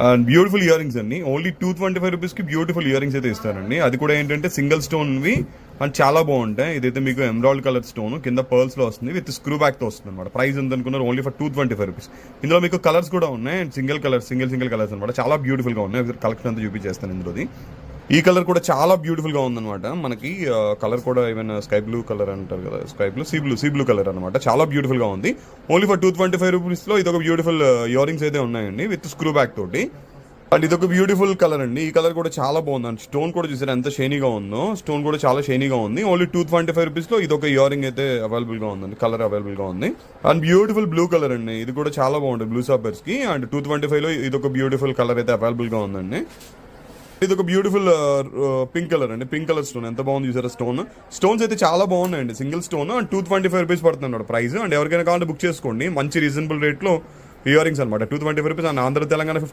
And beautiful ear rings అండి. Only 225 రూపీస్కి beautiful ear rings అయితే ఇస్తారండి. అది కూడా ఏంటంటే సింగిల్ స్టోన్వి అండ్ చాలా బాగుంటాయి. ఇదైతే మీకు ఎమరాల్డ్ కలర్ స్టోన్ కింద పర్ల్స్లో వస్తుంది, విత్ స్క్రూ బ్యాక్తో వస్తుంది అనమాట. ప్రైస్ ఎంత అనుకున్నారు? Only for 225 rupees. ఇందులో మీకు కలర్స్ కూడా ఉన్నాయి అండ్ సింగిల్ కలర్స్ అనమాట. చాలా బ్యూటిఫుల్గా ఉన్నాయి. కలెక్షన్ అంతా చూపించేస్తాను ఇందులోది. ఈ కలర్ కూడా చాలా బ్యూటిఫుల్గా ఉందన్నమాట. మనకి కలర్ కూడా ఈవెన్ స్కై బ్లూ కలర్ అంటారు కదా, సీ బ్లూ కలర్ అనమాట. చాలా బ్యూటిఫుల్గా ఉంది. ఓన్లీ ఫర్ 225 రూపీస్లో ఇదొక బ్యూటిఫుల్ ఇయర్ రింగ్స్ అయితే ఉన్నాయండి విత్ స్క్రూ బ్యాక్ తోటి. అండ్ ఇదొక బ్యూటిఫుల్ కలర్ అండి. ఈ కలర్ కూడా చాలా బాగుంది అండ్ స్టోన్ కూడా చూసారు ఎంత షైనీగా ఉందో. స్టోన్ కూడా చాలా షైనీగా ఉంది. ఓన్లీ 225 రూపీస్లో ఇదొక ఇయర్ రింగ్ అయితే అవైలబుల్గా ఉందండి. కలర్ అవైలబుల్గా ఉంది. అండ్ బ్యూటిఫుల్ బ్లూ కలర్ అండి. ఇది కూడా చాలా బాగుంటుంది బ్లూ సాపర్స్కి. అండ్ 225లో ఇదొక బ్యూటిఫుల్ కలర్ అయితే అవైలబుల్గా ఉందండి. ఇది ఒక బ్యూటిఫుల్ పింక్ కలర్ అండి. పింక్ కలర్ స్టోన్ ఎంత బాగుంది చూసారా. స్టోన్స్ అయితే చాలా బాగున్నాయండి. సింగిల్ స్టోన్ అండ్ 225 రూపీస్ పడుతుంది ప్రైస్. అండ్ ఎవరికైనా కావాలంటే బుక్ చేసుకోండి. మంచి రీజనబుల్ రేట్లో ఇయర్ రింగ్స్ అనమాట. 225 రూపీస్ అండ్ ఆంధ్ర తెలంగాణ